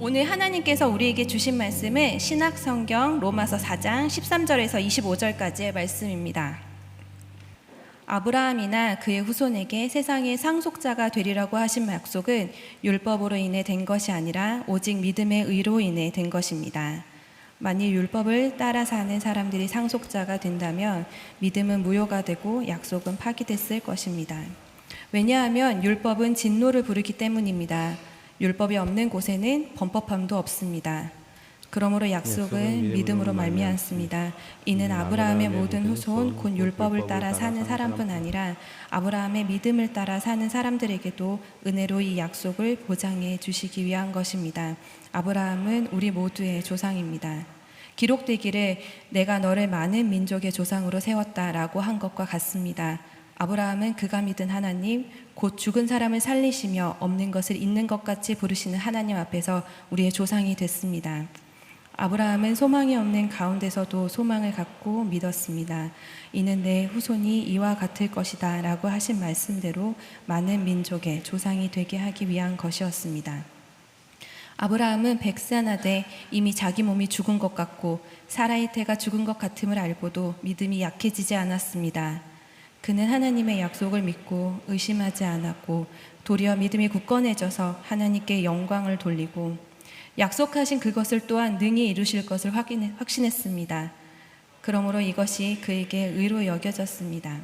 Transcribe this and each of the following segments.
오늘 하나님께서 우리에게 주신 말씀은 신약성경 로마서 4장 13절에서 25절까지의 말씀입니다. 아브라함이나 그의 후손에게 세상의 상속자가 되리라고 하신 약속은 율법으로 인해 된 것이 아니라 오직 믿음의 의로 인해 된 것입니다. 만일 율법을 따라 사는 사람들이 상속자가 된다면 믿음은 무효가 되고 약속은 파기됐을 것입니다. 왜냐하면 율법은 진노를 부르기 때문입니다. 율법이 없는 곳에는 범법함도 없습니다. 그러므로 약속은 믿음으로 말미암습니다. 이는 아브라함의 모든 후손 곧 율법을 따라 사는 사람뿐 아니라 아브라함의 믿음을 따라 사는 사람들에게도 은혜로 이 약속을 보장해 주시기 위한 것입니다. 아브라함은 우리 모두의 조상입니다. 기록되기를 내가 너를 많은 민족의 조상으로 세웠다라고 한 것과 같습니다. 아브라함은 그가 믿은 하나님, 곧 죽은 사람을 살리시며 없는 것을 있는 것 같이 부르시는 하나님 앞에서 우리의 조상이 됐습니다. 아브라함은 소망이 없는 가운데서도 소망을 갖고 믿었습니다. 이는 내 후손이 이와 같을 것이다 라고 하신 말씀대로 많은 민족의 조상이 되게 하기 위한 것이었습니다. 아브라함은 100세나 되 이미 자기 몸이 죽은 것 같고 사라의 태가 죽은 것 같음을 알고도 믿음이 약해지지 않았습니다. 그는 하나님의 약속을 믿고 의심하지 않았고 도리어 믿음이 굳건해져서 하나님께 영광을 돌리고 약속하신 그것을 또한 능히 이루실 것을 확신했습니다. 그러므로 이것이 그에게 의로 여겨졌습니다.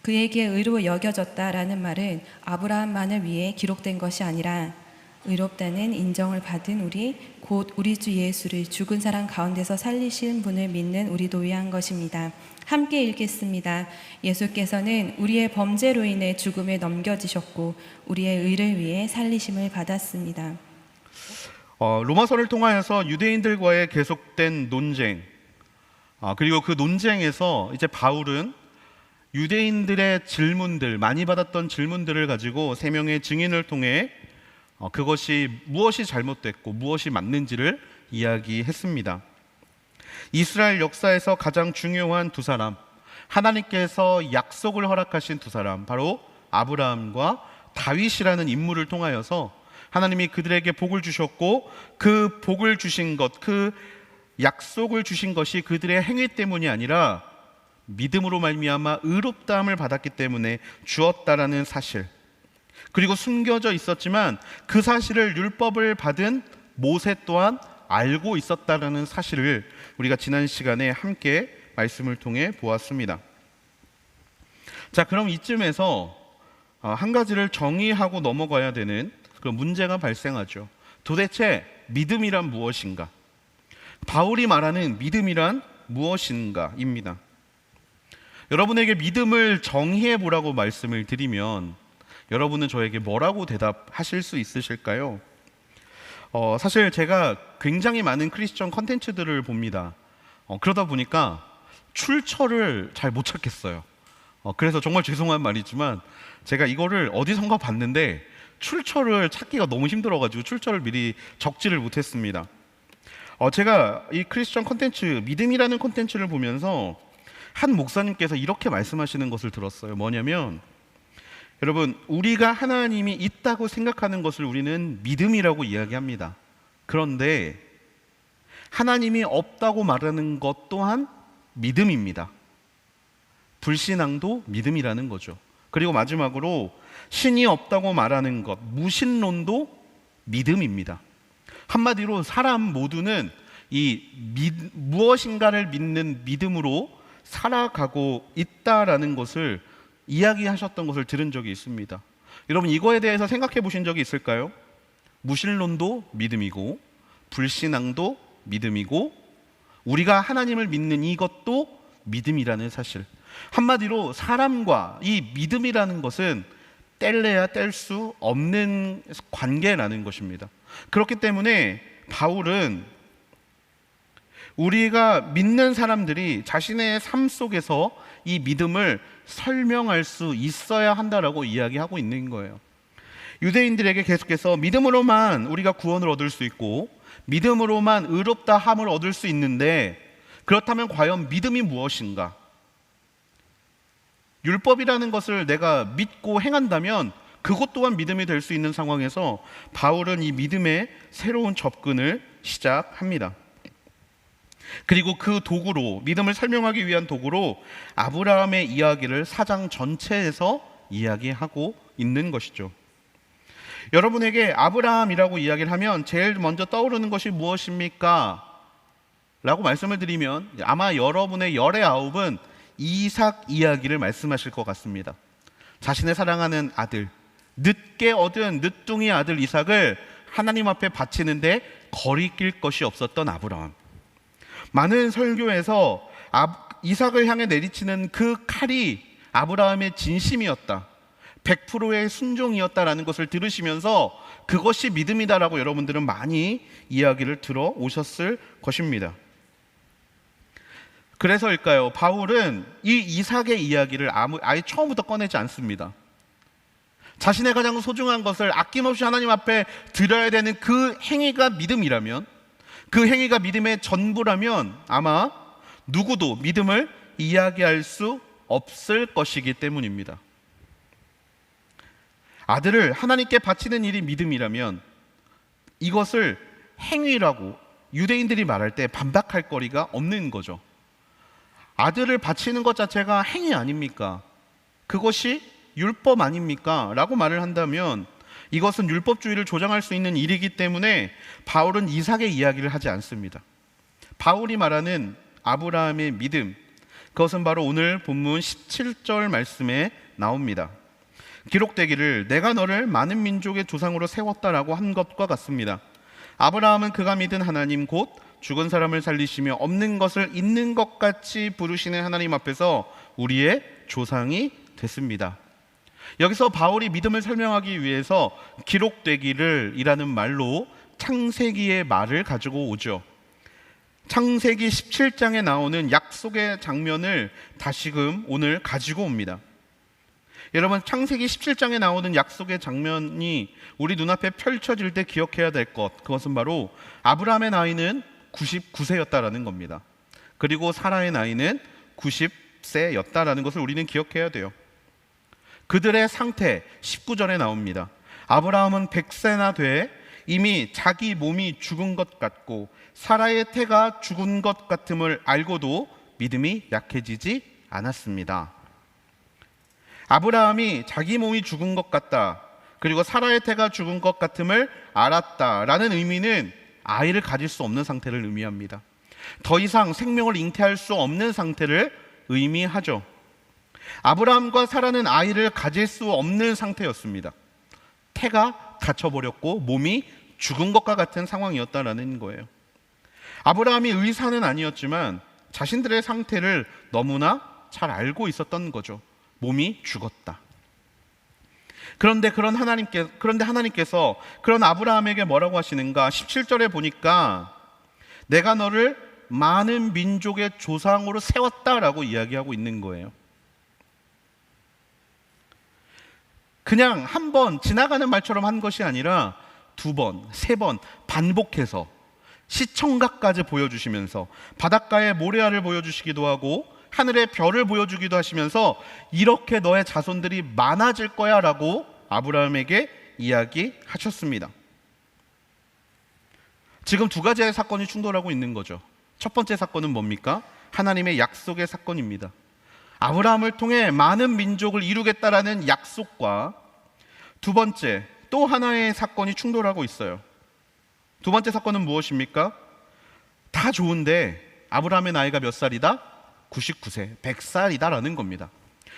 그에게 의로 여겨졌다라는 말은 아브라함만을 위해 기록된 것이 아니라 의롭다는 인정을 받은 우리 곧 우리 주 예수를 죽은 사람 가운데서 살리신 분을 믿는 우리도 위한 것입니다. 함께 읽겠습니다. 예수께서는 우리의 범죄로 인해 죽음에 넘겨지셨고 우리의 의를 위해 살리심을 받았습니다. 로마서를 통하여서 유대인들과의 계속된 논쟁, 그리고 그 논쟁에서 이제 바울은 유대인들의 질문들, 많이 받았던 질문들을 가지고 세 명의 증인을 통해 그것이 무엇이 잘못됐고 무엇이 맞는지를 이야기했습니다. 이스라엘 역사에서 가장 중요한 두 사람, 하나님께서 약속을 허락하신 두 사람, 바로 아브라함과 다윗이라는 인물을 통하여서 하나님이 그들에게 복을 주셨고 그 복을 주신 것, 그 약속을 주신 것이 그들의 행위 때문이 아니라 믿음으로 말미암아 의롭다함을 받았기 때문에 주었다라는 사실, 그리고 숨겨져 있었지만 그 사실을 율법을 받은 모세 또한 알고 있었다라는 사실을 우리가 지난 시간에 함께 말씀을 통해 보았습니다. 자, 그럼 이쯤에서 한 가지를 정의하고 넘어가야 되는 그런 문제가 발생하죠. 도대체 믿음이란 무엇인가? 바울이 말하는 믿음이란 무엇인가입니다. 여러분에게 믿음을 정의해 보라고 말씀을 드리면 여러분은 저에게 뭐라고 대답하실 수 있으실까요? 사실 제가 굉장히 많은 크리스천 컨텐츠들을 봅니다. 그러다 보니까 출처를 잘 못 찾겠어요. 그래서 정말 죄송한 말이지만 제가 이거를 어디선가 봤는데 출처를 찾기가 너무 힘들어가지고 출처를 미리 적지를 못했습니다. 제가 이 크리스천 컨텐츠, 믿음이라는 컨텐츠를 보면서 한 목사님께서 이렇게 말씀하시는 것을 들었어요. 뭐냐면, 여러분, 우리가 하나님이 있다고 생각하는 것을 우리는 믿음이라고 이야기합니다. 그런데 하나님이 없다고 말하는 것 또한 믿음입니다. 불신앙도 믿음이라는 거죠. 그리고 마지막으로 신이 없다고 말하는 것, 무신론도 믿음입니다. 한마디로 사람 모두는 무엇인가를 믿는 믿음으로 살아가고 있다라는 것을 이야기하셨던 것을 들은 적이 있습니다. 여러분, 이거에 대해서 생각해 보신 적이 있을까요? 무신론도 믿음이고 불신앙도 믿음이고 우리가 하나님을 믿는 이것도 믿음이라는 사실. 한마디로 사람과 이 믿음이라는 것은 뗄래야 뗄 수 없는 관계라는 것입니다. 그렇기 때문에 바울은 우리가 믿는 사람들이 자신의 삶 속에서 이 믿음을 설명할 수 있어야 한다라고 이야기하고 있는 거예요. 유대인들에게 계속해서 믿음으로만 우리가 구원을 얻을 수 있고 믿음으로만 의롭다함을 얻을 수 있는데, 그렇다면 과연 믿음이 무엇인가? 율법이라는 것을 내가 믿고 행한다면 그것 또한 믿음이 될 수 있는 상황에서 바울은 이 믿음의 새로운 접근을 시작합니다. 그리고 그 도구로, 믿음을 설명하기 위한 도구로 아브라함의 이야기를 4장 전체에서 이야기하고 있는 것이죠. 여러분에게 아브라함이라고 이야기를 하면 제일 먼저 떠오르는 것이 무엇입니까? 라고 말씀을 드리면 아마 여러분의 열의 아홉은 이삭 이야기를 말씀하실 것 같습니다. 자신의 사랑하는 아들, 늦게 얻은 늦둥이 아들 이삭을 하나님 앞에 바치는데 거리낄 것이 없었던 아브라함. 많은 설교에서 이삭을 향해 내리치는 그 칼이 아브라함의 진심이었다, 100%의 순종이었다라는 것을 들으시면서 그것이 믿음이다라고 여러분들은 많이 이야기를 들어오셨을 것입니다. 그래서일까요? 바울은 이 이삭의 이야기를 아예 처음부터 꺼내지 않습니다. 자신의 가장 소중한 것을 아낌없이 하나님 앞에 드려야 되는 그 행위가 믿음이라면, 그 행위가 믿음의 전부라면 아마 누구도 믿음을 이야기할 수 없을 것이기 때문입니다. 아들을 하나님께 바치는 일이 믿음이라면 이것을 행위라고 유대인들이 말할 때 반박할 거리가 없는 거죠. 아들을 바치는 것 자체가 행위 아닙니까? 그것이 율법 아닙니까? 라고 말을 한다면 이것은 율법주의를 조장할 수 있는 일이기 때문에 바울은 이삭의 이야기를 하지 않습니다. 바울이 말하는 아브라함의 믿음, 그것은 바로 오늘 본문 17절 말씀에 나옵니다. 기록되기를 내가 너를 많은 민족의 조상으로 세웠다라고 한 것과 같습니다. 아브라함은 그가 믿은 하나님 곧 죽은 사람을 살리시며 없는 것을 있는 것 같이 부르시는 하나님 앞에서 우리의 조상이 됐습니다. 여기서 바울이 믿음을 설명하기 위해서 기록되기를 이라는 말로 창세기의 말을 가지고 오죠. 창세기 17장에 나오는 약속의 장면을 다시금 오늘 가지고 옵니다. 여러분, 창세기 17장에 나오는 약속의 장면이 우리 눈앞에 펼쳐질 때 기억해야 될 것, 그것은 바로 아브라함의 나이는 99세였다라는 겁니다. 그리고 사라의 나이는 90세였다라는 것을 우리는 기억해야 돼요. 그들의 상태 19절에 나옵니다. 아브라함은 100세나 돼 이미 자기 몸이 죽은 것 같고 사라의 태가 죽은 것 같음을 알고도 믿음이 약해지지 않았습니다. 아브라함이 자기 몸이 죽은 것 같다, 그리고 사라의 태가 죽은 것 같음을 알았다라는 의미는 아이를 가질 수 없는 상태를 의미합니다. 더 이상 생명을 잉태할 수 없는 상태를 의미하죠. 아브라함과 사라는 아이를 가질 수 없는 상태였습니다. 태가 닫혀버렸고 몸이 죽은 것과 같은 상황이었다라는 거예요. 아브라함이 의사는 아니었지만 자신들의 상태를 너무나 잘 알고 있었던 거죠. 몸이 죽었다. 그런데 하나님께서 그런 아브라함에게 뭐라고 하시는가? 17절에 보니까 내가 너를 많은 민족의 조상으로 세웠다라고 이야기하고 있는 거예요. 그냥 한 번 지나가는 말처럼 한 것이 아니라 2번, 3번 반복해서 시청각까지 보여주시면서 바닷가의 모래알을 보여주시기도 하고 하늘의 별을 보여주기도 하시면서 이렇게 너의 자손들이 많아질 거야 라고 아브라함에게 이야기하셨습니다. 지금 2가지의 사건이 충돌하고 있는 거죠. 첫 번째 사건은 뭡니까? 하나님의 약속의 사건입니다. 아브라함을 통해 많은 민족을 이루겠다라는 약속과 두 번째 또 하나의 사건이 충돌하고 있어요. 두 번째 사건은 무엇입니까? 다 좋은데 아브라함의 나이가 몇 살이다? 99세, 100살이다라는 겁니다.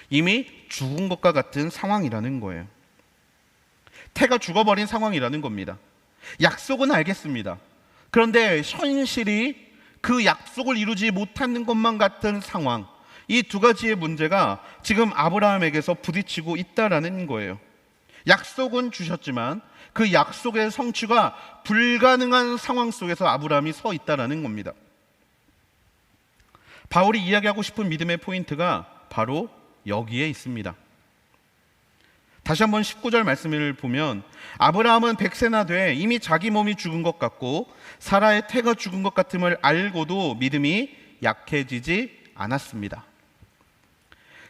이미 죽은 것과 같은 상황이라는 거예요. 태가 죽어버린 상황이라는 겁니다. 약속은 알겠습니다. 그런데 현실이 그 약속을 이루지 못하는 것만 같은 상황, 이 2가지의 문제가 지금 아브라함에게서 부딪히고 있다라는 거예요. 약속은 주셨지만 그 약속의 성취가 불가능한 상황 속에서 아브라함이 서 있다라는 겁니다. 바울이 이야기하고 싶은 믿음의 포인트가 바로 여기에 있습니다. 다시 한번 19절 말씀을 보면 아브라함은 100세나 돼 이미 자기 몸이 죽은 것 같고 사라의 태가 죽은 것 같음을 알고도 믿음이 약해지지 않았습니다.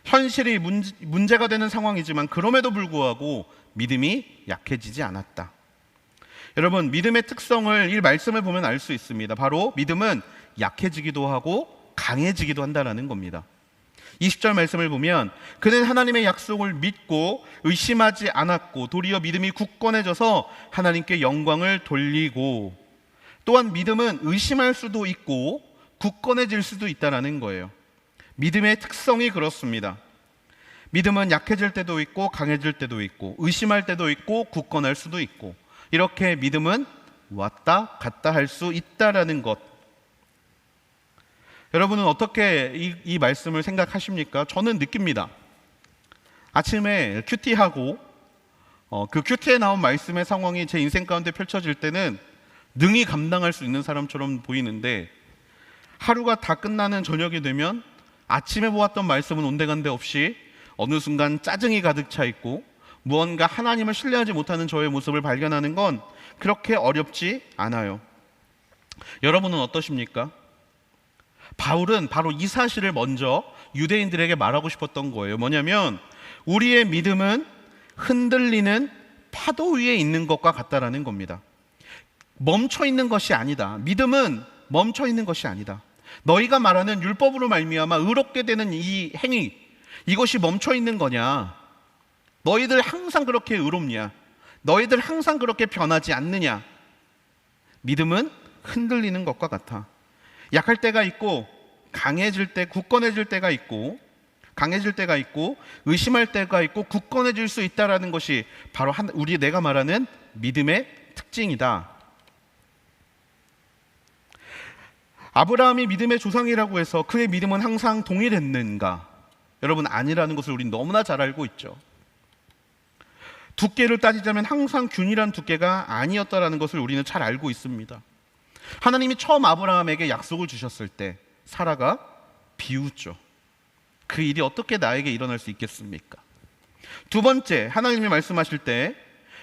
현실이 문제가 되는 상황이지만 그럼에도 불구하고 믿음이 약해지지 않았다. 여러분, 믿음의 특성을 이 말씀을 보면 알 수 있습니다. 바로 믿음은 약해지기도 하고 강해지기도 한다는 겁니다. 20절 말씀을 보면 그는 하나님의 약속을 믿고 의심하지 않았고 도리어 믿음이 굳건해져서 하나님께 영광을 돌리고, 또한 믿음은 의심할 수도 있고 굳건해질 수도 있다는 거예요. 믿음의 특성이 그렇습니다. 믿음은 약해질 때도 있고 강해질 때도 있고 의심할 때도 있고 굳건할 수도 있고, 이렇게 믿음은 왔다 갔다 할 수 있다라는 것. 여러분은 어떻게 이 말씀을 생각하십니까? 저는 느낍니다. 아침에 큐티하고 그 큐티에 나온 말씀의 상황이 제 인생 가운데 펼쳐질 때는 능히 감당할 수 있는 사람처럼 보이는데, 하루가 다 끝나는 저녁이 되면 아침에 보았던 말씀은 온데간데 없이 어느 순간 짜증이 가득 차 있고 무언가 하나님을 신뢰하지 못하는 저의 모습을 발견하는 건 그렇게 어렵지 않아요. 여러분은 어떠십니까? 바울은 바로 이 사실을 먼저 유대인들에게 말하고 싶었던 거예요. 뭐냐면 우리의 믿음은 흔들리는 파도 위에 있는 것과 같다라는 겁니다. 멈춰 있는 것이 아니다. 믿음은 멈춰 있는 것이 아니다. 너희가 말하는 율법으로 말미암아 의롭게 되는 이 행위, 이것이 멈춰 있는 거냐? 너희들 항상 그렇게 의롭냐? 너희들 항상 그렇게 변하지 않느냐? 믿음은 흔들리는 것과 같아. 약할 때가 있고 강해질 때, 굳건해질 때가 있고, 강해질 때가 있고 의심할 때가 있고 굳건해질 수 있다라는 것이 바로 내가 말하는 믿음의 특징이다. 아브라함이 믿음의 조상이라고 해서 그의 믿음은 항상 동일했는가? 여러분, 아니라는 것을 우리는 너무나 잘 알고 있죠. 두께를 따지자면 항상 균일한 두께가 아니었다라는 것을 우리는 잘 알고 있습니다. 하나님이 처음 아브라함에게 약속을 주셨을 때 사라가 비웃죠. 그 일이 어떻게 나에게 일어날 수 있겠습니까? 두 번째, 하나님이 말씀하실 때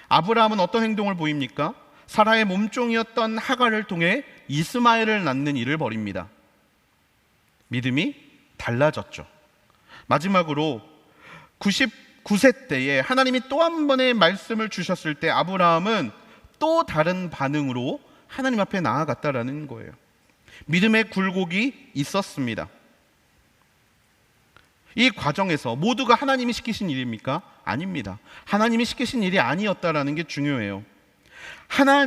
아브라함은 어떤 행동을 보입니까? 사라의 몸종이었던 하갈을 통해 이스마엘을 낳는 일을 벌입니다. 믿음이 달라졌죠. 마지막으로 99세 때에 하나님이 또 한 번의 말씀을 주셨을 때 아브라함은 또 다른 반응으로 하나님 앞에 나아갔다라는 거예요. 믿음의 굴곡이 있었습니다. 이 과정에서 모두가 하나님이 시키신 일입니까? 아닙니다. 하나님이 시키신 일이 아니었다라는 게 중요해요.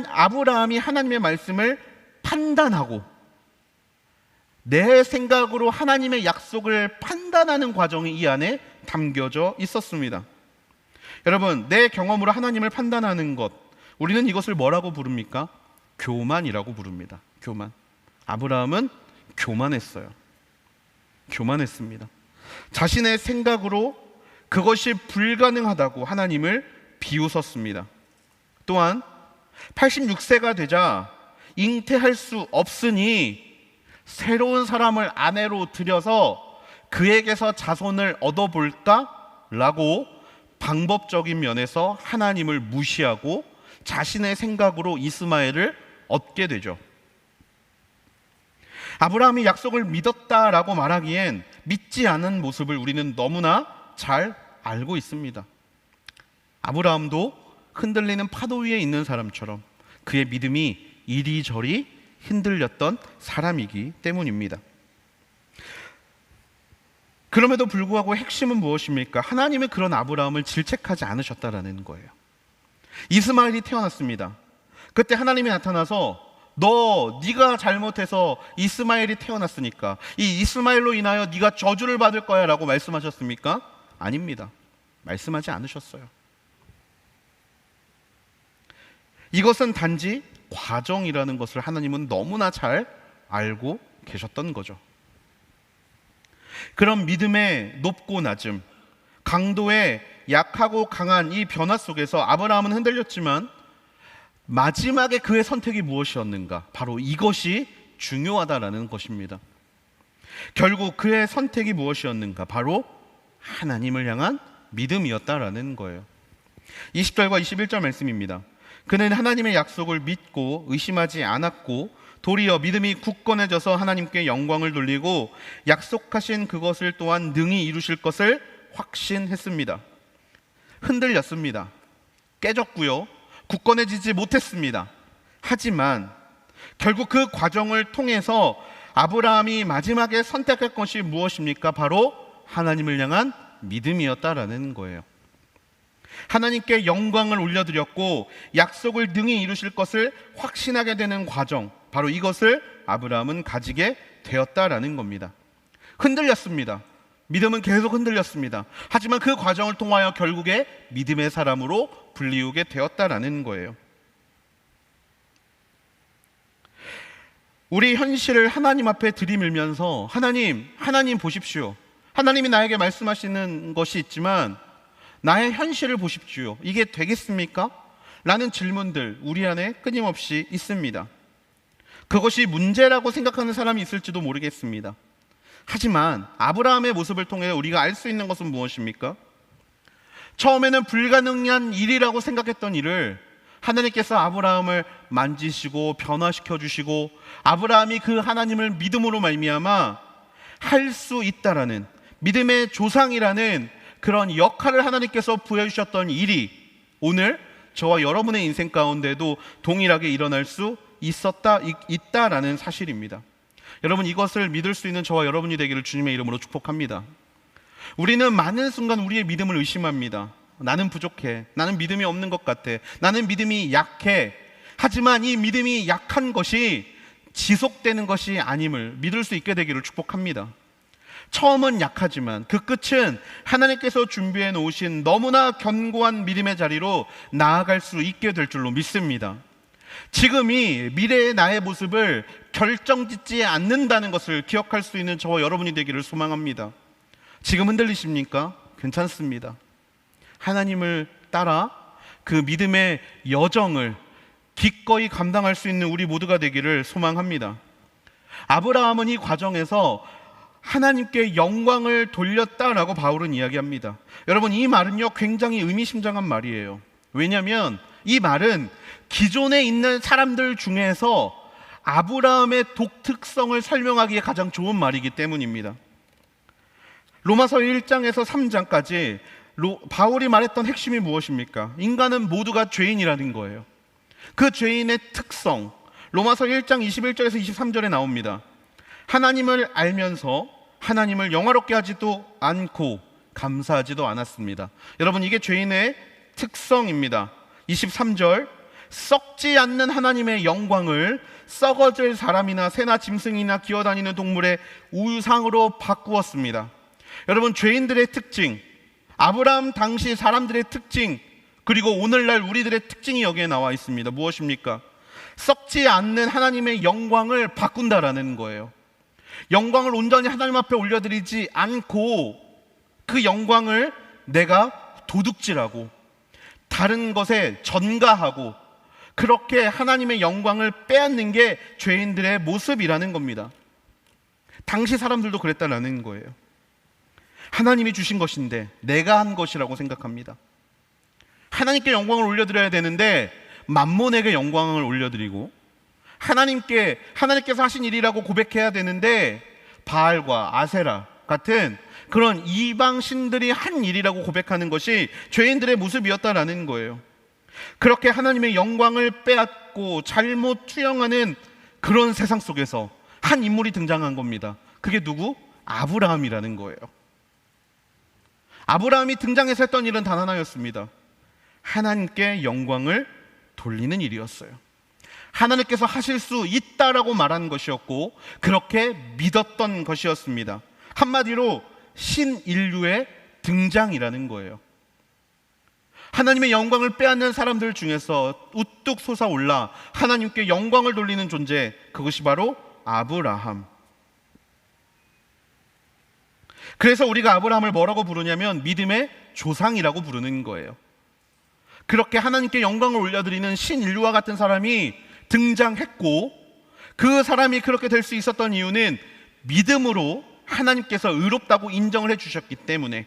아브라함이 하나님의 말씀을 판단하고 내 생각으로 하나님의 약속을 판단하는 과정이 이 안에 담겨져 있었습니다. 여러분, 내 경험으로 하나님을 판단하는 것, 우리는 이것을 뭐라고 부릅니까? 교만이라고 부릅니다. 교만. 아브라함은 교만했어요. 교만했습니다. 자신의 생각으로 그것이 불가능하다고 하나님을 비웃었습니다. 또한 86세가 되자 잉태할 수 없으니 새로운 사람을 아내로 들여서 그에게서 자손을 얻어볼까? 라고 방법적인 면에서 하나님을 무시하고 자신의 생각으로 이스마엘을 얻게 되죠. 아브라함이 약속을 믿었다라고 말하기엔 믿지 않은 모습을 우리는 너무나 잘 알고 있습니다. 아브라함도 흔들리는 파도 위에 있는 사람처럼 그의 믿음이 이리저리 흔들렸던 사람이기 때문입니다. 그럼에도 불구하고 핵심은 무엇입니까? 하나님은 그런 아브라함을 질책하지 않으셨다라는 거예요. 이스마엘이 태어났습니다. 그때 하나님이 나타나서 네가 잘못해서 이스마엘이 태어났으니까 이 이스마엘로 인하여 네가 저주를 받을 거야 라고 말씀하셨습니까? 아닙니다. 말씀하지 않으셨어요. 이것은 단지 과정이라는 것을 하나님은 너무나 잘 알고 계셨던 거죠. 그런 믿음의 높고 낮음, 강도의 약하고 강한 이 변화 속에서 아브라함은 흔들렸지만 마지막에 그의 선택이 무엇이었는가? 바로 이것이 중요하다라는 것입니다. 결국 그의 선택이 무엇이었는가? 바로 하나님을 향한 믿음이었다라는 거예요. 20절과 21절 말씀입니다. 그는 하나님의 약속을 믿고 의심하지 않았고 도리어 믿음이 굳건해져서 하나님께 영광을 돌리고 약속하신 그것을 또한 능히 이루실 것을 확신했습니다. 흔들렸습니다. 깨졌고요. 굳건해지지 못했습니다. 하지만 결국 그 과정을 통해서 아브라함이 마지막에 선택할 것이 무엇입니까? 바로 하나님을 향한 믿음이었다라는 거예요. 하나님께 영광을 올려드렸고 약속을 능히 이루실 것을 확신하게 되는 과정, 바로 이것을 아브라함은 가지게 되었다라는 겁니다. 흔들렸습니다. 믿음은 계속 흔들렸습니다. 하지만 그 과정을 통하여 결국에 믿음의 사람으로 불리우게 되었다라는 거예요. 우리 현실을 하나님 앞에 들이밀면서 하나님 보십시오. 하나님이 나에게 말씀하시는 것이 있지만 나의 현실을 보십시오. 이게 되겠습니까? 라는 질문들 우리 안에 끊임없이 있습니다. 그것이 문제라고 생각하는 사람이 있을지도 모르겠습니다. 하지만 아브라함의 모습을 통해 우리가 알 수 있는 것은 무엇입니까? 처음에는 불가능한 일이라고 생각했던 일을 하나님께서 아브라함을 만지시고 변화시켜 주시고 아브라함이 그 하나님을 믿음으로 말미암아 할 수 있다라는 믿음의 조상이라는 그런 역할을 하나님께서 부여주셨던 일이 오늘 저와 여러분의 인생 가운데도 동일하게 일어날 수 있다라는 사실입니다. 여러분, 이것을 믿을 수 있는 저와 여러분이 되기를 주님의 이름으로 축복합니다. 우리는 많은 순간 우리의 믿음을 의심합니다. 나는 부족해. 나는 믿음이 없는 것 같아. 나는 믿음이 약해. 하지만 이 믿음이 약한 것이 지속되는 것이 아님을 믿을 수 있게 되기를 축복합니다. 처음은 약하지만 그 끝은 하나님께서 준비해 놓으신 너무나 견고한 믿음의 자리로 나아갈 수 있게 될 줄로 믿습니다. 지금이 미래의 나의 모습을 결정짓지 않는다는 것을 기억할 수 있는 저와 여러분이 되기를 소망합니다. 지금 흔들리십니까? 괜찮습니다. 하나님을 따라 그 믿음의 여정을 기꺼이 감당할 수 있는 우리 모두가 되기를 소망합니다. 아브라함은 이 과정에서 하나님께 영광을 돌렸다라고 바울은 이야기합니다. 여러분, 이 말은요 굉장히 의미심장한 말이에요. 왜냐하면 이 말은 기존에 있는 사람들 중에서 아브라함의 독특성을 설명하기에 가장 좋은 말이기 때문입니다. 로마서 1장에서 3장까지 바울이 말했던 핵심이 무엇입니까? 인간은 모두가 죄인이라는 거예요. 그 죄인의 특성, 로마서 1장 21절에서 23절에 나옵니다. 하나님을 알면서 하나님을 영화롭게 하지도 않고 감사하지도 않았습니다. 여러분, 이게 죄인의 특성입니다. 23절, 썩지 않는 하나님의 영광을 썩어질 사람이나 새나 짐승이나 기어다니는 동물의 우상으로 바꾸었습니다. 여러분, 죄인들의 특징, 아브라함 당시 사람들의 특징, 그리고 오늘날 우리들의 특징이 여기에 나와 있습니다. 무엇입니까? 썩지 않는 하나님의 영광을 바꾼다라는 거예요. 영광을 온전히 하나님 앞에 올려드리지 않고 그 영광을 내가 도둑질하고 다른 것에 전가하고 그렇게 하나님의 영광을 빼앗는 게 죄인들의 모습이라는 겁니다. 당시 사람들도 그랬다라는 거예요. 하나님이 주신 것인데 내가 한 것이라고 생각합니다. 하나님께 영광을 올려드려야 되는데 만몬에게 영광을 올려드리고 하나님께서 하신 일이라고 고백해야 되는데 바알과 아세라 같은 그런 이방 신들이 한 일이라고 고백하는 것이 죄인들의 모습이었다라는 거예요. 그렇게 하나님의 영광을 빼앗고 잘못 투영하는 그런 세상 속에서 한 인물이 등장한 겁니다. 그게 누구? 아브라함이라는 거예요. 아브라함이 등장해서 했던 일은 단 하나였습니다. 하나님께 영광을 돌리는 일이었어요. 하나님께서 하실 수 있다라고 말하는 것이었고 그렇게 믿었던 것이었습니다. 한마디로 신인류의 등장이라는 거예요. 하나님의 영광을 빼앗는 사람들 중에서 우뚝 솟아올라 하나님께 영광을 돌리는 존재, 그것이 바로 아브라함. 그래서 우리가 아브라함을 뭐라고 부르냐면 믿음의 조상이라고 부르는 거예요. 그렇게 하나님께 영광을 올려드리는 신인류와 같은 사람이 등장했고 그 사람이 그렇게 될 수 있었던 이유는 믿음으로 하나님께서 의롭다고 인정을 해주셨기 때문에,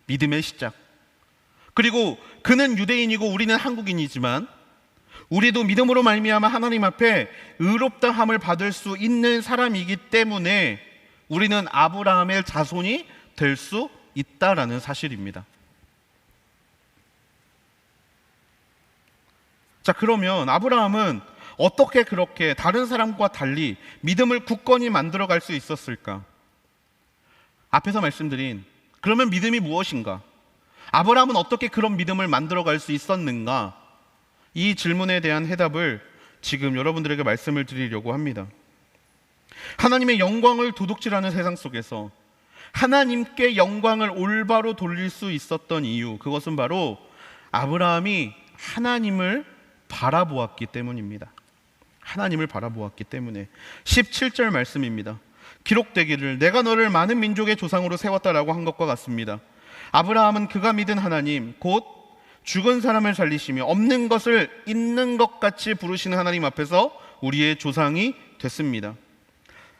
믿음의 시작. 그리고 그는 유대인이고 우리는 한국인이지만 우리도 믿음으로 말미암아 하나님 앞에 의롭다함을 받을 수 있는 사람이기 때문에 우리는 아브라함의 자손이 될 수 있다라는 사실입니다. 자, 그러면 아브라함은 어떻게 그렇게 다른 사람과 달리 믿음을 굳건히 만들어갈 수 있었을까? 앞에서 말씀드린 그러면 믿음이 무엇인가? 아브라함은 어떻게 그런 믿음을 만들어갈 수 있었는가? 이 질문에 대한 해답을 지금 여러분들에게 말씀을 드리려고 합니다. 하나님의 영광을 도둑질하는 세상 속에서 하나님께 영광을 올바로 돌릴 수 있었던 이유, 그것은 바로 아브라함이 하나님을 바라보았기 때문입니다. 하나님을 바라보았기 때문에 17절 말씀입니다. 기록되기를 내가 너를 많은 민족의 조상으로 세웠다라고 한 것과 같습니다. 아브라함은 그가 믿은 하나님 곧 죽은 사람을 살리시며 없는 것을 있는 것 같이 부르시는 하나님 앞에서 우리의 조상이 됐습니다.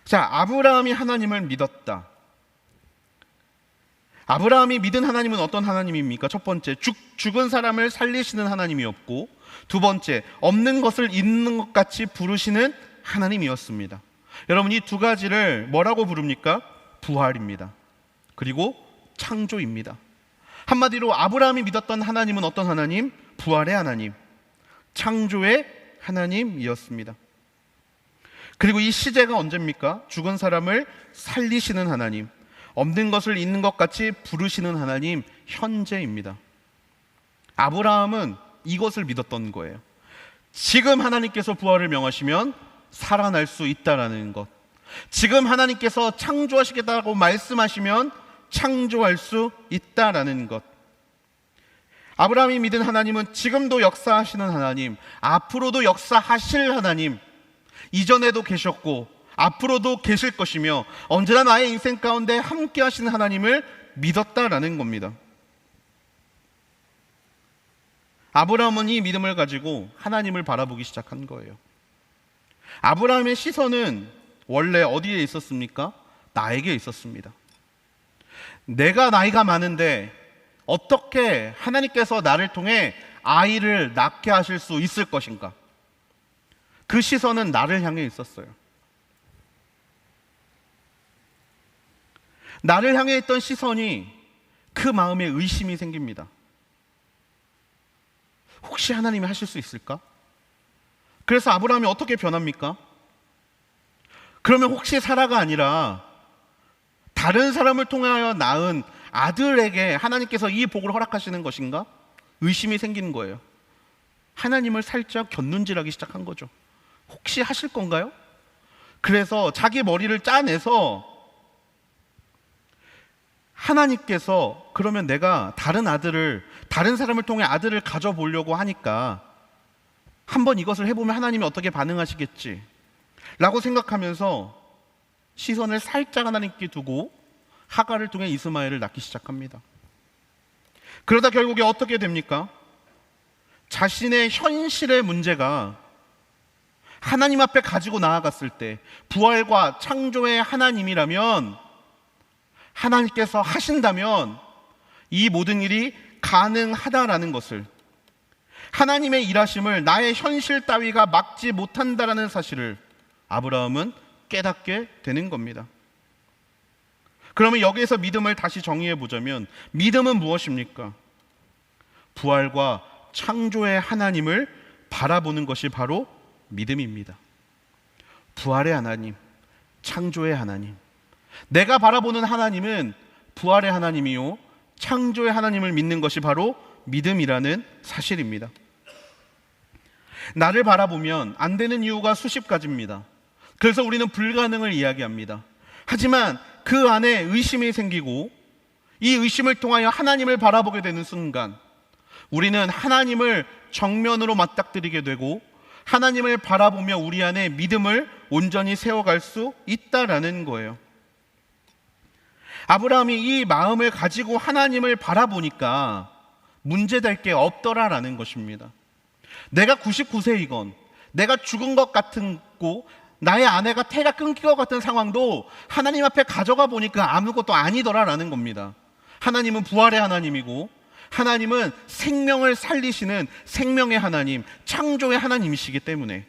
자, 아브라함이 하나님을 믿었다. 아브라함이 믿은 하나님은 어떤 하나님입니까? 첫 번째, 죽은 사람을 살리시는 하나님이었고, 두 번째, 없는 것을 있는 것 같이 부르시는 하나님이었습니다. 여러분, 이 두 가지를 뭐라고 부릅니까? 부활입니다. 그리고 창조입니다. 한마디로 아브라함이 믿었던 하나님은 어떤 하나님? 부활의 하나님, 창조의 하나님이었습니다. 그리고 이 시제가 언제입니까? 죽은 사람을 살리시는 하나님, 없는 것을 있는 것 같이 부르시는 하나님, 현재입니다. 아브라함은 이것을 믿었던 거예요. 지금 하나님께서 부활을 명하시면 살아날 수 있다라는 것, 지금 하나님께서 창조하시겠다고 말씀하시면 창조할 수 있다라는 것. 아브라함이 믿은 하나님은 지금도 역사하시는 하나님, 앞으로도 역사하실 하나님, 이전에도 계셨고 앞으로도 계실 것이며 언제나 나의 인생 가운데 함께 하시는 하나님을 믿었다라는 겁니다. 아브라함은 이 믿음을 가지고 하나님을 바라보기 시작한 거예요. 아브라함의 시선은 원래 어디에 있었습니까? 나에게 있었습니다. 내가 나이가 많은데 어떻게 하나님께서 나를 통해 아이를 낳게 하실 수 있을 것인가? 그 시선은 나를 향해 있었어요. 나를 향해 있던 시선이 그 마음에 의심이 생깁니다. 혹시 하나님이 하실 수 있을까? 그래서 아브라함이 어떻게 변합니까? 그러면 혹시 사라가 아니라 다른 사람을 통하여 낳은 아들에게 하나님께서 이 복을 허락하시는 것인가? 의심이 생기는 거예요. 하나님을 살짝 곁눈질하기 시작한 거죠. 혹시 하실 건가요? 그래서 자기 머리를 짜내서 하나님께서 그러면 내가 다른 사람을 통해 아들을 가져보려고 하니까 한번 이것을 해보면 하나님이 어떻게 반응하시겠지 라고 생각하면서 시선을 살짝 하나님께 두고 하갈을 통해 이스마엘을 낳기 시작합니다. 그러다 결국에 어떻게 됩니까? 자신의 현실의 문제가 하나님 앞에 가지고 나아갔을 때 부활과 창조의 하나님이라면, 하나님께서 하신다면 이 모든 일이 가능하다라는 것을, 하나님의 일하심을 나의 현실 따위가 막지 못한다라는 사실을 아브라함은 깨닫게 되는 겁니다. 그러면 여기에서 믿음을 다시 정의해 보자면 믿음은 무엇입니까? 부활과 창조의 하나님을 바라보는 것이 바로 믿음입니다. 부활의 하나님, 창조의 하나님, 내가 바라보는 하나님은 부활의 하나님이요 창조의 하나님을 믿는 것이 바로 믿음이라는 사실입니다. 나를 바라보면 안 되는 이유가 수십 가지입니다. 그래서 우리는 불가능을 이야기합니다. 하지만 그 안에 의심이 생기고 이 의심을 통하여 하나님을 바라보게 되는 순간 우리는 하나님을 정면으로 맞닥뜨리게 되고 하나님을 바라보며 우리 안에 믿음을 온전히 세워갈 수 있다라는 거예요. 아브라함이 이 마음을 가지고 하나님을 바라보니까 문제될 게 없더라라는 것입니다. 내가 99세이건 내가 죽은 것 같고 나의 아내가 태가 끊길 것 같은 상황도 하나님 앞에 가져가 보니까 아무것도 아니더라라는 겁니다. 하나님은 부활의 하나님이고 하나님은 생명을 살리시는 생명의 하나님, 창조의 하나님이시기 때문에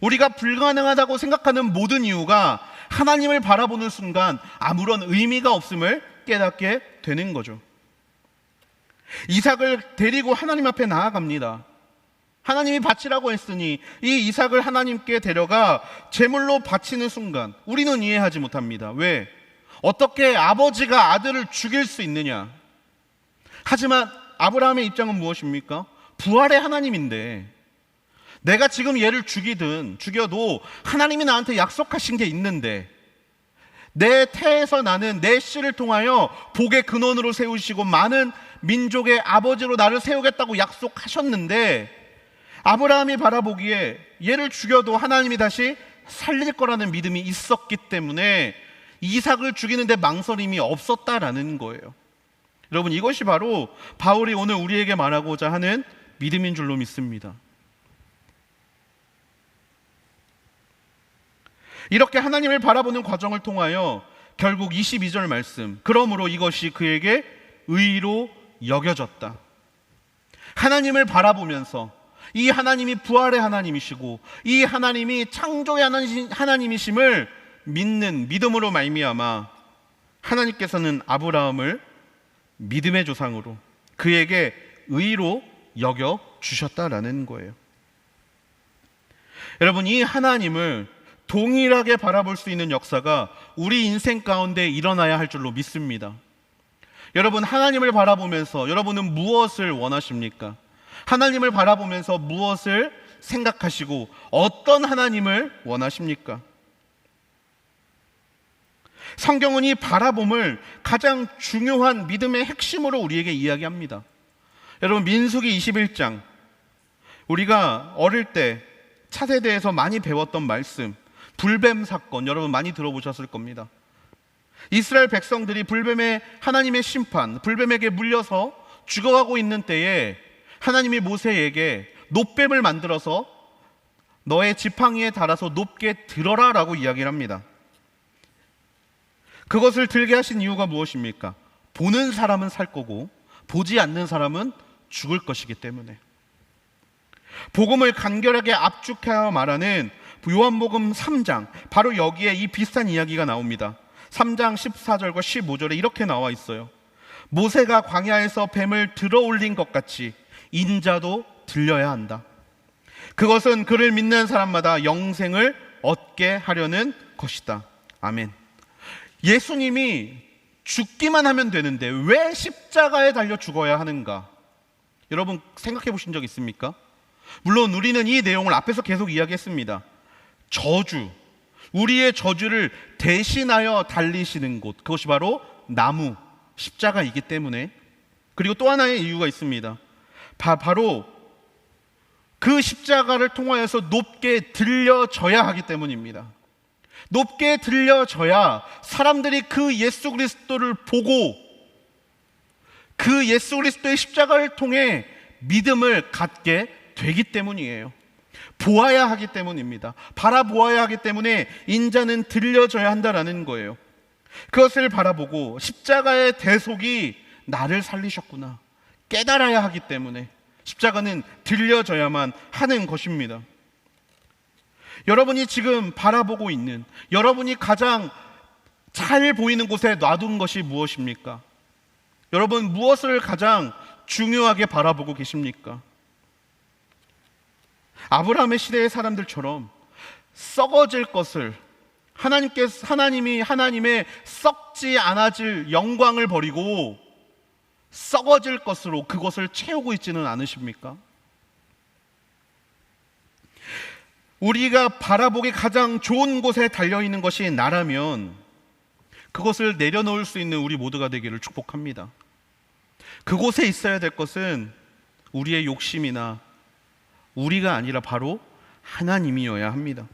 우리가 불가능하다고 생각하는 모든 이유가 하나님을 바라보는 순간 아무런 의미가 없음을 깨닫게 되는 거죠. 이삭을 데리고 하나님 앞에 나아갑니다. 하나님이 바치라고 했으니 이 이삭을 하나님께 데려가 제물로 바치는 순간 우리는 이해하지 못합니다. 왜? 어떻게 아버지가 아들을 죽일 수 있느냐? 하지만 아브라함의 입장은 무엇입니까? 부활의 하나님인데 내가 지금 얘를 죽여도 하나님이 나한테 약속하신 게 있는데 내 태에서 나는 내 씨를 통하여 복의 근원으로 세우시고 많은 민족의 아버지로 나를 세우겠다고 약속하셨는데 아브라함이 바라보기에 얘를 죽여도 하나님이 다시 살릴 거라는 믿음이 있었기 때문에 이삭을 죽이는데 망설임이 없었다라는 거예요. 여러분, 이것이 바로 바울이 오늘 우리에게 말하고자 하는 믿음인 줄로 믿습니다. 이렇게 하나님을 바라보는 과정을 통하여 결국 22절 말씀, 그러므로 이것이 그에게 의로 여겨졌다. 하나님을 바라보면서 이 하나님이 부활의 하나님이시고 이 하나님이 창조의 하나님이심을 믿는 믿음으로 말미암아 하나님께서는 아브라함을 믿음의 조상으로 그에게 의로 여겨 주셨다라는 거예요. 여러분, 이 하나님을 동일하게 바라볼 수 있는 역사가 우리 인생 가운데 일어나야 할 줄로 믿습니다. 여러분, 하나님을 바라보면서 여러분은 무엇을 원하십니까? 하나님을 바라보면서 무엇을 생각하시고 어떤 하나님을 원하십니까? 성경은 이 바라봄을 가장 중요한 믿음의 핵심으로 우리에게 이야기합니다. 여러분, 민수기 21장, 우리가 어릴 때 차세대에서 많이 배웠던 말씀, 불뱀 사건, 여러분 많이 들어보셨을 겁니다. 이스라엘 백성들이 하나님의 심판, 불뱀에게 물려서 죽어가고 있는 때에 하나님이 모세에게 놋뱀을 만들어서 너의 지팡이에 달아서 높게 들어라 라고 이야기를 합니다. 그것을 들게 하신 이유가 무엇입니까? 보는 사람은 살 거고 보지 않는 사람은 죽을 것이기 때문에. 복음을 간결하게 압축하여 말하는 요한복음 3장, 바로 여기에 이 비슷한 이야기가 나옵니다. 3장 14절과 15절에 이렇게 나와 있어요. 모세가 광야에서 뱀을 들어 올린 것 같이 인자도 들려야 한다. 그것은 그를 믿는 사람마다 영생을 얻게 하려는 것이다. 아멘. 예수님이 죽기만 하면 되는데 왜 십자가에 달려 죽어야 하는가? 여러분 생각해 보신 적 있습니까? 물론 우리는 이 내용을 앞에서 계속 이야기했습니다. 저주, 우리의 저주를 대신하여 달리시는 곳, 그것이 바로 나무, 십자가이기 때문에. 그리고 또 하나의 이유가 있습니다. 바로 그 십자가를 통하여서 높게 들려져야 하기 때문입니다. 높게 들려져야 사람들이 그 예수 그리스도를 보고 그 예수 그리스도의 십자가를 통해 믿음을 갖게 되기 때문이에요. 보아야 하기 때문입니다. 바라보아야 하기 때문에 인자는 들려져야 한다라는 거예요. 그것을 바라보고 십자가의 대속이 나를 살리셨구나 깨달아야 하기 때문에 십자가는 들려져야만 하는 것입니다. 여러분이 지금 바라보고 있는, 여러분이 가장 잘 보이는 곳에 놔둔 것이 무엇입니까? 여러분 무엇을 가장 중요하게 바라보고 계십니까? 아브라함의 시대의 사람들처럼 썩어질 것을 하나님이 하나님의 썩지 않아질 영광을 버리고 썩어질 것으로 그것을 채우고 있지는 않으십니까? 우리가 바라보기 가장 좋은 곳에 달려있는 것이 나라면 그것을 내려놓을 수 있는 우리 모두가 되기를 축복합니다. 그곳에 있어야 될 것은 우리의 욕심이나 우리가 아니라 바로 하나님이어야 합니다.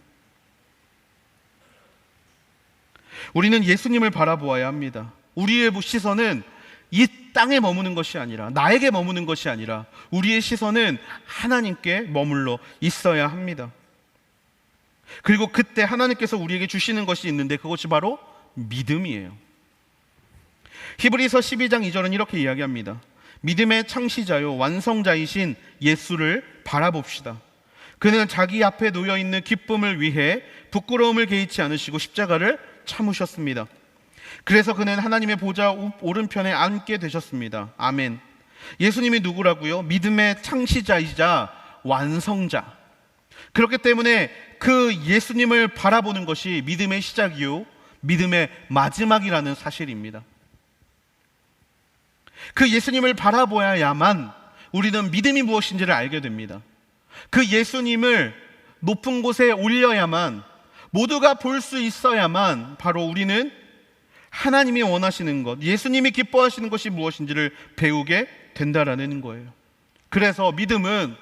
우리는 예수님을 바라보아야 합니다. 우리의 시선은 이 땅에 머무는 것이 아니라, 나에게 머무는 것이 아니라 우리의 시선은 하나님께 머물러 있어야 합니다. 그리고 그때 하나님께서 우리에게 주시는 것이 있는데 그것이 바로 믿음이에요. 히브리서 12장 2절은 이렇게 이야기합니다. 믿음의 창시자요 완성자이신 예수를 바라봅시다. 그는 자기 앞에 놓여있는 기쁨을 위해 부끄러움을 개의치 않으시고 십자가를 참으셨습니다. 그래서 그는 하나님의 보좌 오른편에 앉게 되셨습니다. 아멘. 예수님이 누구라고요? 믿음의 창시자이자 완성자. 그렇기 때문에 그 예수님을 바라보는 것이 믿음의 시작이요 믿음의 마지막이라는 사실입니다. 그 예수님을 바라보아야만 우리는 믿음이 무엇인지를 알게 됩니다. 그 예수님을 높은 곳에 올려야만, 모두가 볼 수 있어야만 바로 우리는 하나님이 원하시는 것, 예수님이 기뻐하시는 것이 무엇인지를 배우게 된다라는 거예요. 그래서 믿음은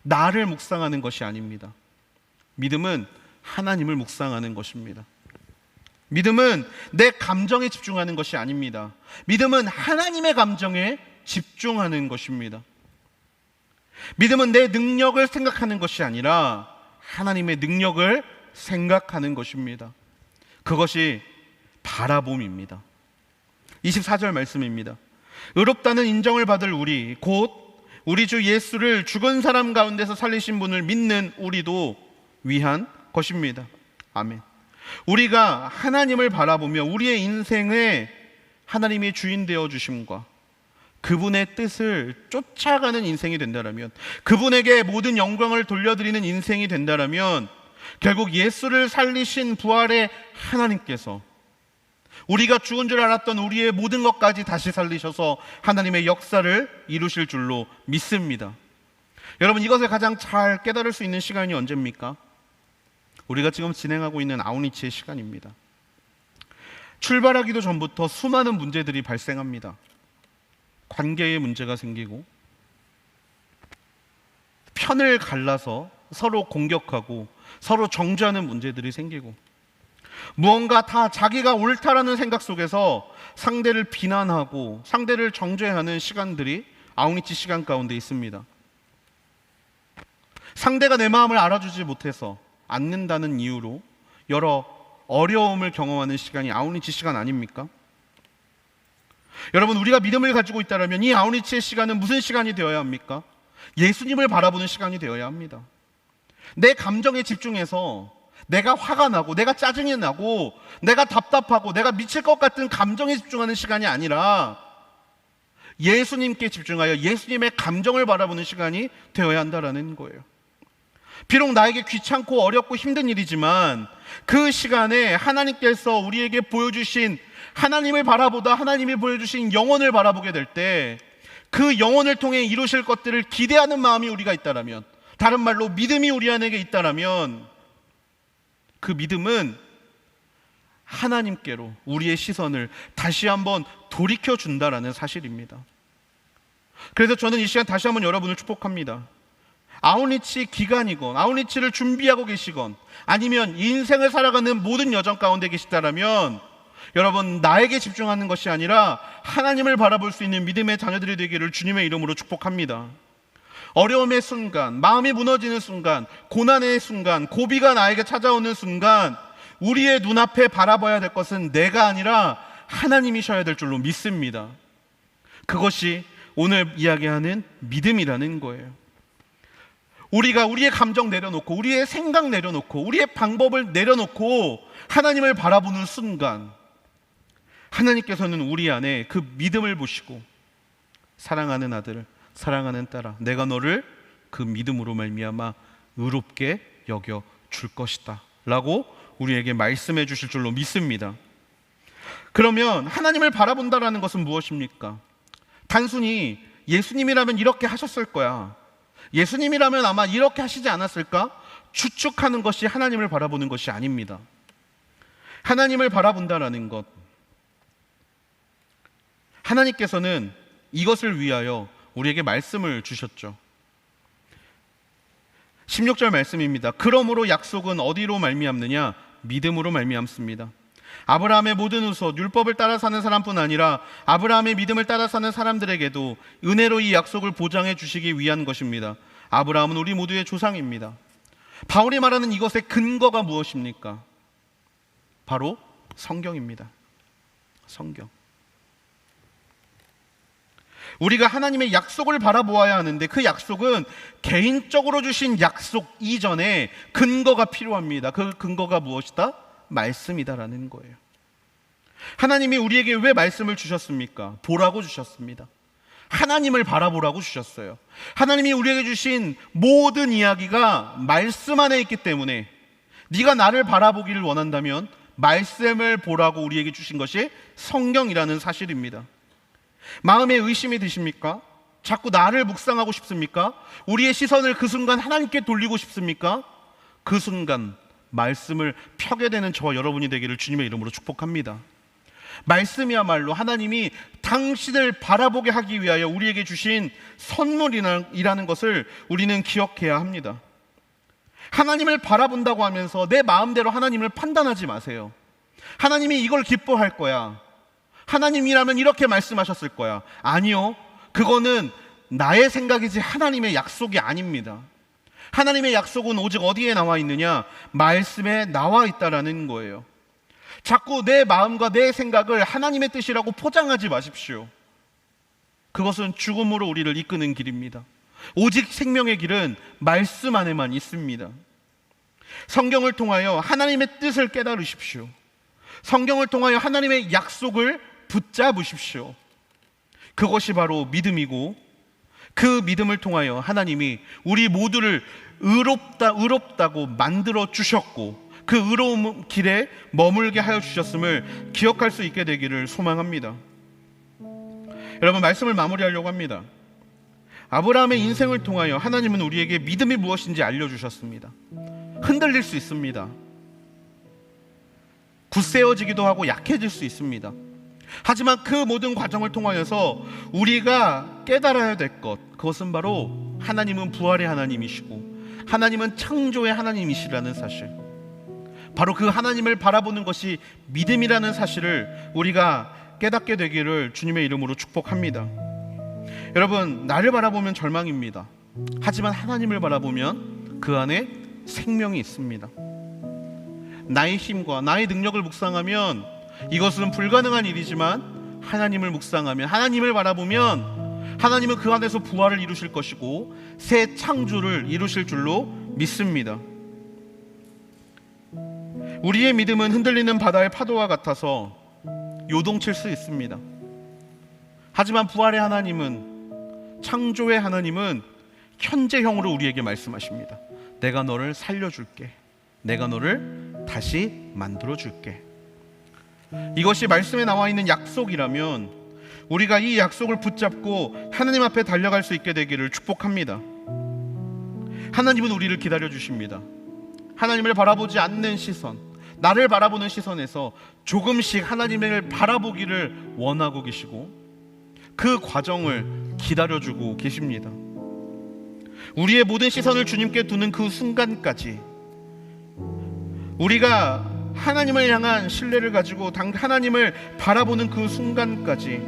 나를 묵상하는 것이 아닙니다. 믿음은 하나님을 묵상하는 것입니다. 믿음은 내 감정에 집중하는 것이 아닙니다. 믿음은 하나님의 감정에 집중하는 것입니다. 믿음은 내 능력을 생각하는 것이 아니라 하나님의 능력을 생각하는 것입니다. 그것이 바라봄입니다. 24절 말씀입니다. 의롭다는 인정을 받을 우리, 곧 우리 주 예수를 죽은 사람 가운데서 살리신 분을 믿는 우리도 위한 것입니다. 아멘. 우리가 하나님을 바라보며 우리의 인생에 하나님의 주인 되어 주심과 그분의 뜻을 쫓아가는 인생이 된다라면, 그분에게 모든 영광을 돌려드리는 인생이 된다라면, 결국 예수를 살리신 부활의 하나님께서 우리가 죽은 줄 알았던 우리의 모든 것까지 다시 살리셔서 하나님의 역사를 이루실 줄로 믿습니다. 여러분, 이것을 가장 잘 깨달을 수 있는 시간이 언제입니까? 우리가 지금 진행하고 있는 아우니치의 시간입니다. 출발하기도 전부터 수많은 문제들이 발생합니다. 관계의 문제가 생기고, 편을 갈라서 서로 공격하고 서로 정죄하는 문제들이 생기고, 무언가 다 자기가 옳다라는 생각 속에서 상대를 비난하고 상대를 정죄하는 시간들이 아우니치 시간 가운데 있습니다. 상대가 내 마음을 알아주지 못해서 않는다는 이유로 여러 어려움을 경험하는 시간이 아우니치 시간 아닙니까? 여러분, 우리가 믿음을 가지고 있다면 이 아우니치의 시간은 무슨 시간이 되어야 합니까? 예수님을 바라보는 시간이 되어야 합니다. 내 감정에 집중해서 내가 화가 나고 내가 짜증이 나고 내가 답답하고 내가 미칠 것 같은 감정에 집중하는 시간이 아니라 예수님께 집중하여 예수님의 감정을 바라보는 시간이 되어야 한다는 거예요. 비록 나에게 귀찮고 어렵고 힘든 일이지만 그 시간에 하나님께서 우리에게 보여주신, 하나님을 바라보다 하나님이 보여주신 영혼을 바라보게 될 때 그 영혼을 통해 이루실 것들을 기대하는 마음이 우리가 있다라면, 다른 말로 믿음이 우리 안에 있다라면, 그 믿음은 하나님께로 우리의 시선을 다시 한번 돌이켜 준다라는 사실입니다. 그래서 저는 이 시간 다시 한번 여러분을 축복합니다. 아우니치 기간이건 아우니치를 준비하고 계시건 아니면 인생을 살아가는 모든 여정 가운데 계시다라면, 여러분, 나에게 집중하는 것이 아니라 하나님을 바라볼 수 있는 믿음의 자녀들이 되기를 주님의 이름으로 축복합니다. 어려움의 순간, 마음이 무너지는 순간, 고난의 순간, 고비가 나에게 찾아오는 순간 우리의 눈앞에 바라봐야 될 것은 내가 아니라 하나님이셔야 될 줄로 믿습니다. 그것이 오늘 이야기하는 믿음이라는 거예요. 우리가 우리의 감정 내려놓고 우리의 생각 내려놓고 우리의 방법을 내려놓고 하나님을 바라보는 순간, 하나님께서는 우리 안에 그 믿음을 보시고, 사랑하는 아들, 사랑하는 딸아, 내가 너를 그 믿음으로 말미암아 의롭게 여겨 줄 것이다 라고 우리에게 말씀해 주실 줄로 믿습니다. 그러면 하나님을 바라본다라는 것은 무엇입니까? 단순히 예수님이라면 이렇게 하셨을 거야, 예수님이라면 아마 이렇게 하시지 않았을까? 추측하는 것이 하나님을 바라보는 것이 아닙니다. 하나님을 바라본다라는 것, 하나님께서는 이것을 위하여 우리에게 말씀을 주셨죠. 16절 말씀입니다. 그러므로 약속은 어디로 말미암느냐? 믿음으로 말미암습니다. 아브라함의 모든 후손, 율법을 따라 사는 사람뿐 아니라 아브라함의 믿음을 따라 사는 사람들에게도 은혜로 이 약속을 보장해 주시기 위한 것입니다. 아브라함은 우리 모두의 조상입니다. 바울이 말하는 이것의 근거가 무엇입니까? 바로 성경입니다. 성경. 우리가 하나님의 약속을 바라보아야 하는데 그 약속은 개인적으로 주신 약속 이전에 근거가 필요합니다. 그 근거가 무엇이다? 말씀이다라는 거예요. 하나님이 우리에게 왜 말씀을 주셨습니까? 보라고 주셨습니다. 하나님을 바라보라고 주셨어요. 하나님이 우리에게 주신 모든 이야기가 말씀 안에 있기 때문에 네가 나를 바라보기를 원한다면 말씀을 보라고 우리에게 주신 것이 성경이라는 사실입니다. 마음에 의심이 드십니까? 자꾸 나를 묵상하고 싶습니까? 우리의 시선을 그 순간 하나님께 돌리고 싶습니까? 그 순간 말씀을 펴게 되는 저와 여러분이 되기를 주님의 이름으로 축복합니다. 말씀이야말로 하나님이 당신을 바라보게 하기 위하여 우리에게 주신 선물이라는 것을 우리는 기억해야 합니다. 하나님을 바라본다고 하면서 내 마음대로 하나님을 판단하지 마세요. 하나님이 이걸 기뻐할 거야, 하나님이라면 이렇게 말씀하셨을 거야. 아니요, 그거는 나의 생각이지 하나님의 약속이 아닙니다. 하나님의 약속은 오직 어디에 나와 있느냐? 말씀에 나와 있다라는 거예요. 자꾸 내 마음과 내 생각을 하나님의 뜻이라고 포장하지 마십시오. 그것은 죽음으로 우리를 이끄는 길입니다. 오직 생명의 길은 말씀 안에만 있습니다. 성경을 통하여 하나님의 뜻을 깨달으십시오. 성경을 통하여 하나님의 약속을 붙잡으십시오. 그것이 바로 믿음이고, 그 믿음을 통하여 하나님이 우리 모두를 의롭다고 만들어 주셨고 그 의로움 길에 머물게 하여 주셨음을 기억할 수 있게 되기를 소망합니다. 여러분, 말씀을 마무리하려고 합니다. 아브라함의 인생을 통하여 하나님은 우리에게 믿음이 무엇인지 알려주셨습니다. 흔들릴 수 있습니다. 굳세어지기도 하고 약해질 수 있습니다. 하지만 그 모든 과정을 통하여서 우리가 깨달아야 될 것, 그것은 바로 하나님은 부활의 하나님이시고 하나님은 창조의 하나님이시라는 사실, 바로 그 하나님을 바라보는 것이 믿음이라는 사실을 우리가 깨닫게 되기를 주님의 이름으로 축복합니다. 여러분, 나를 바라보면 절망입니다. 하지만 하나님을 바라보면 그 안에 생명이 있습니다. 나의 힘과 나의 능력을 묵상하면 이것은 불가능한 일이지만 하나님을 묵상하면, 하나님을 바라보면 하나님은 그 안에서 부활을 이루실 것이고 새 창조를 이루실 줄로 믿습니다. 우리의 믿음은 흔들리는 바다의 파도와 같아서 요동칠 수 있습니다. 하지만 부활의 하나님은, 창조의 하나님은 현재형으로 우리에게 말씀하십니다. 내가 너를 살려줄게. 내가 너를 다시 만들어줄게. 이것이 말씀에 나와 있는 약속이라면 우리가 이 약속을 붙잡고 하나님 앞에 달려갈 수 있게 되기를 축복합니다. 하나님은 우리를 기다려주십니다. 하나님을 바라보지 않는 시선, 나를 바라보는 시선에서 조금씩 하나님을 바라보기를 원하고 계시고 그 과정을 기다려주고 계십니다. 우리의 모든 시선을 주님께 두는 그 순간까지, 우리가 하나님을 향한 신뢰를 가지고 하나님을 바라보는 그 순간까지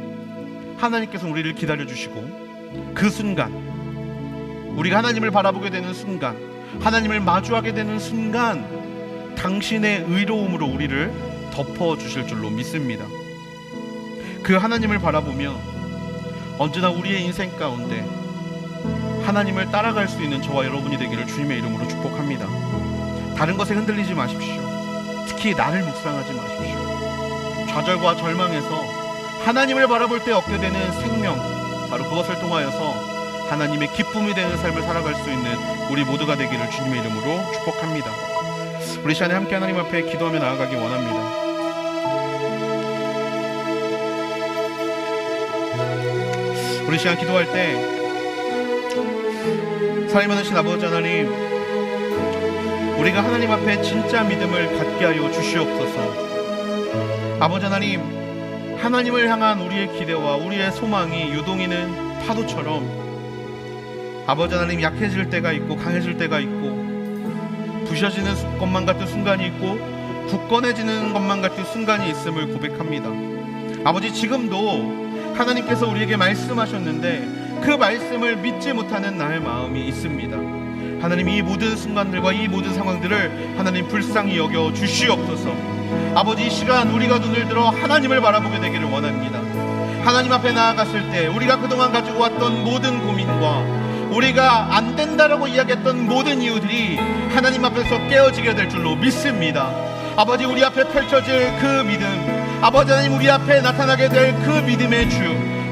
하나님께서 우리를 기다려주시고, 그 순간, 우리가 하나님을 바라보게 되는 순간, 하나님을 마주하게 되는 순간 당신의 의로움으로 우리를 덮어주실 줄로 믿습니다. 그 하나님을 바라보며 언제나 우리의 인생 가운데 하나님을 따라갈 수 있는 저와 여러분이 되기를 주님의 이름으로 축복합니다. 다른 것에 흔들리지 마십시오. 특히 나를 묵상하지 마십시오. 좌절과 절망에서 하나님을 바라볼 때 얻게 되는 생명, 바로 그것을 통하여서 하나님의 기쁨이 되는 삶을 살아갈 수 있는 우리 모두가 되기를 주님의 이름으로 축복합니다. 우리 시간에 함께 하나님 앞에 기도하며 나아가기 원합니다. 우리 시간 기도할 때 사랑이 많으신 아버지 하나님, 우리가 하나님 앞에 진짜 믿음을 갖게 하여 주시옵소서. 아버지 하나님, 하나님을 향한 우리의 기대와 우리의 소망이 유동이는 파도처럼 아버지 하나님, 약해질 때가 있고 강해질 때가 있고 부셔지는 것만 같은 순간이 있고 굳건해지는 것만 같은 순간이 있음을 고백합니다. 아버지, 지금도 하나님께서 우리에게 말씀하셨는데 그 말씀을 믿지 못하는 나의 마음이 있습니다. 하나님, 이 모든 순간들과 이 모든 상황들을 하나님 불쌍히 여겨 주시옵소서. 아버지, 이 시간 우리가 눈을 들어 하나님을 바라보게 되기를 원합니다. 하나님 앞에 나아갔을 때 우리가 그동안 가지고 왔던 모든 고민과 우리가 안 된다라고 이야기했던 모든 이유들이 하나님 앞에서 깨어지게 될 줄로 믿습니다. 아버지, 우리 앞에 펼쳐질 그 믿음, 아버지 하나님, 우리 앞에 나타나게 될 그 믿음의 주,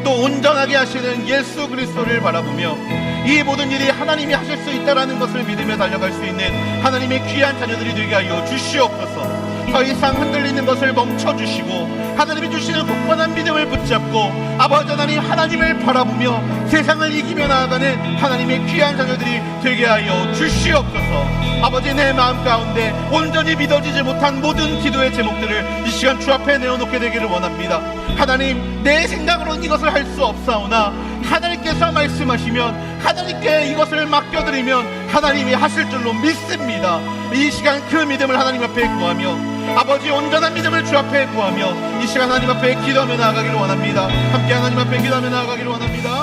또 온전하게 하시는 예수 그리스도를 바라보며 이 모든 일이 하나님이 하실 수 있다라는 것을 믿으며 달려갈 수 있는 하나님의 귀한 자녀들이 되게 하여 주시옵소서. 더 이상 흔들리는 것을 멈춰주시고 하나님이 주시는 굳건한 믿음을 붙잡고 아버지 하나님, 하나님을 바라보며 세상을 이기며 나아가는 하나님의 귀한 자녀들이 되게 하여 주시옵소서. 아버지, 내 마음 가운데 온전히 믿어지지 못한 모든 기도의 제목들을 이 시간 주 앞에 내어놓게 되기를 원합니다. 하나님, 내 생각으로는 이것을 할 수 없사오나 하나님께서 말씀하시면 하나님께 이것을 맡겨드리면 하나님이 하실 줄로 믿습니다. 이 시간 그 믿음을 하나님 앞에 구하며 아버지, 온전한 믿음을 주 앞에 구하며 이 시간 하나님 앞에 기도하며 나아가기를 원합니다. 함께 하나님 앞에 기도하며 나아가기를 원합니다.